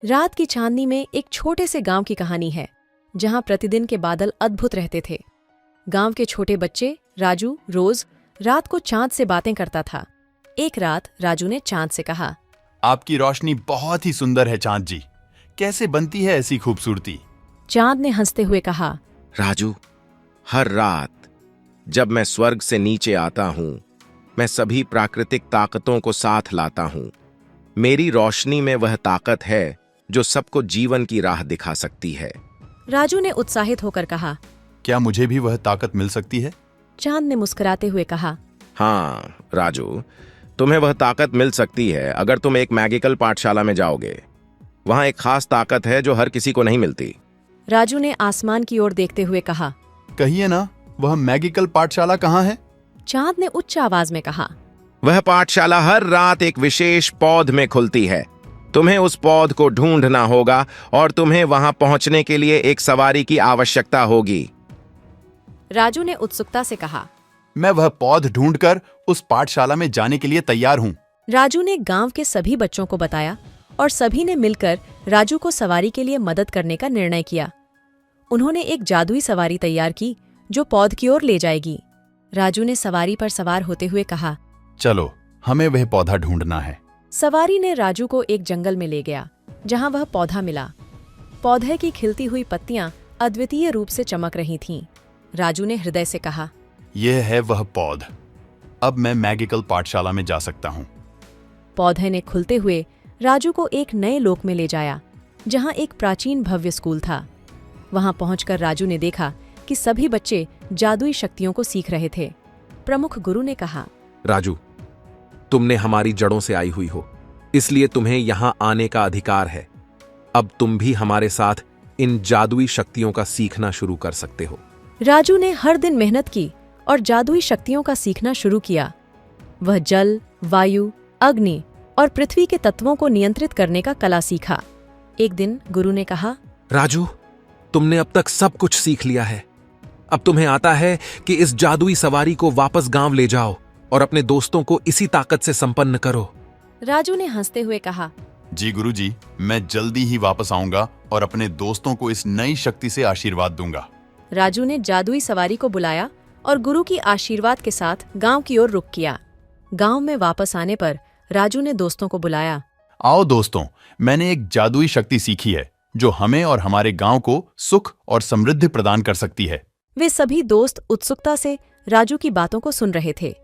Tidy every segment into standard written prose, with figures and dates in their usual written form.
रात की चांदनी में एक छोटे से गांव की कहानी है, जहां प्रतिदिन के बादल अद्भुत रहते थे। गांव के छोटे बच्चे राजू रोज रात को चांद से बातें करता था। एक रात राजू ने चांद से कहा, आपकी रोशनी बहुत ही सुंदर है चांद जी। कैसे बनती है ऐसी खूबसूरती? चांद ने हंसते हुए कहा, राजू, हर रात जब मैं स्वर्ग से नीचे आता हूं, मैं सभी प्राकृतिक ताकतों को साथ लाता हूं। मेरी रोशनी में वह ताकत है जो सबको जीवन की राह दिखा सकती है। राजू ने उत्साहित होकर कहा। क्या मुझे भी वह ताकत मिल सकती है? चांद ने मुस्कुराते हुए कहा, हाँ राजू, तुम्हें वह ताकत मिल सकती है अगर तुम एक मैजिकल पाठशाला में जाओगे। वहां एक खास ताकत है जो हर किसी को नहीं मिलती। राजू ने आसमान की ओर देखते हुए कहा। कहिए ना, वह मैजिकल पाठशाला कहाँ है? चांद ने उच्च आवाज में कहा, वह पाठशाला हर रात एक विशेष पौध में खुलती है। तुम्हें उस पौध को ढूंढना होगा और तुम्हें वहां पहुंचने के लिए एक सवारी की आवश्यकता होगी। राजू ने उत्सुकता से कहा। मैं वह पौध ढूंढकर उस पाठशाला में जाने के लिए तैयार हूँ। राजू ने गांव के सभी बच्चों को बताया और सभी ने मिलकर राजू को सवारी के लिए मदद करने का निर्णय किया। उन्होंने एक जादुई सवारी तैयार की जो पौध की ओर ले जाएगी। राजू ने सवारी पर सवार होते हुए कहा, चलो, हमें वह पौधा ढूंढना है। सवारी ने राजू को एक जंगल में ले गया जहां वह पौधा मिला। पौधे की खिलती हुई पत्तियां अद्वितीय रूप से चमक रही थीं। राजू ने हृदय से कहा, यह है वह पौध। अब मैं मैजिकल पाठशाला में जा सकता हूँ। पौधे ने खुलते हुए राजू को एक नए लोक में ले जाया जहां एक प्राचीन भव्य स्कूल था। वहां पहुंचकर राजू ने देखा कि सभी बच्चे जादुई शक्तियों को सीख रहे थे। प्रमुख गुरु ने कहा, राजू, तुमने हमारी जड़ों से आई हुई हो, इसलिए तुम्हें यहां आने का अधिकार है। अब तुम भी हमारे साथ इन जादुई शक्तियों का सीखना शुरू कर सकते हो। राजू ने हर दिन मेहनत की और जादुई शक्तियों का सीखना शुरू किया। वह जल, वायु, अग्नि और पृथ्वी के तत्वों को नियंत्रित करने का कला सीखा। एक दिन गुरु ने कहा, राजू, तुमने अब तक सब कुछ सीख लिया है। अब तुम्हें आता है कि इस जादुई सवारी को वापस गांव ले जाओ और अपने दोस्तों को इसी ताकत से संपन्न करो। राजू ने हंसते हुए कहा, जी गुरुजी, मैं जल्दी ही वापस आऊंगा और अपने दोस्तों को इस नई शक्ति से आशीर्वाद दूंगा। राजू ने जादुई सवारी को बुलाया और गुरु की आशीर्वाद के साथ गांव की ओर रुख किया। गांव में वापस आने पर राजू ने दोस्तों को बुलाया। आओ दोस्तों, मैंने एक जादुई शक्ति सीखी है जो हमें और हमारे गांव को सुख और समृद्धि प्रदान कर सकती है। वे सभी दोस्त उत्सुकता से राजू की बातों को सुन रहे थे।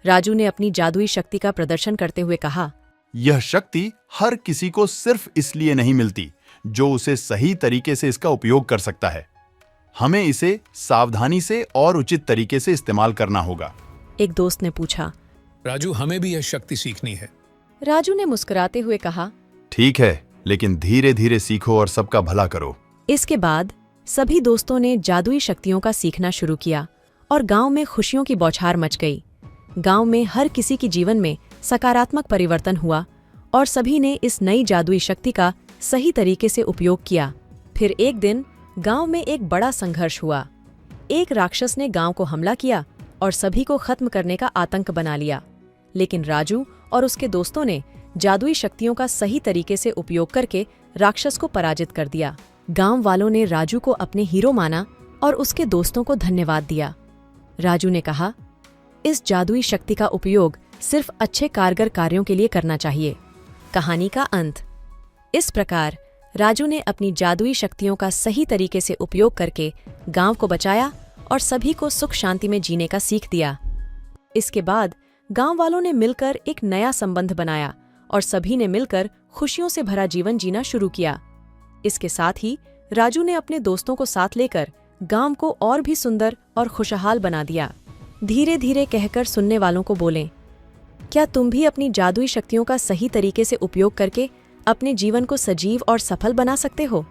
राजू ने अपनी जादुई शक्ति का प्रदर्शन करते हुए कहा, यह शक्ति हर किसी को सिर्फ इसलिए नहीं मिलती जो उसे सही तरीके से इसका उपयोग कर सकता है। हमें इसे सावधानी से और उचित तरीके से इस्तेमाल करना होगा। एक दोस्त ने पूछा। राजू, हमें भी यह शक्ति सीखनी है। राजू ने मुस्कुराते हुए कहा, ठीक है, लेकिन धीरे धीरे सीखो और सबका भला करो। इसके बाद सभी दोस्तों ने जादुई शक्तियों का सीखना शुरू किया और गांव में खुशियों की बौछार मच गई। गांव में हर किसी के जीवन में सकारात्मक परिवर्तन हुआ और सभी ने इस नई जादुई शक्ति का सही तरीके से उपयोग किया। फिर एक दिन गांव में एक बड़ा संघर्ष हुआ। एक राक्षस ने गांव को हमला किया और सभी को खत्म करने का आतंक बना लिया। लेकिन राजू और उसके दोस्तों ने जादुई शक्तियों का सही तरीके से उपयोग करके राक्षस को पराजित कर दिया। गांव वालों ने राजू को अपने हीरो माना और उसके दोस्तों को धन्यवाद दिया। राजू ने कहा, इस जादुई शक्ति का उपयोग सिर्फ अच्छे कारगर कार्यों के लिए करना चाहिए। कहानी का अंत। इस प्रकार राजू ने अपनी जादुई शक्तियों का सही तरीके से उपयोग करके गांव को बचाया और सभी को सुख शांति में जीने का सीख दिया। इसके बाद गांव वालों ने मिलकर एक नया संबंध बनाया और सभी ने मिलकर खुशियों से भरा जीवन जीना शुरू किया। इसके साथ ही राजू ने अपने दोस्तों को साथ लेकर गांव को और भी सुंदर और खुशहाल बना दिया। धीरे धीरे कहकर सुनने वालों को बोलें, क्या तुम भी अपनी जादुई शक्तियों का सही तरीके से उपयोग करके अपने जीवन को सजीव और सफल बना सकते हो?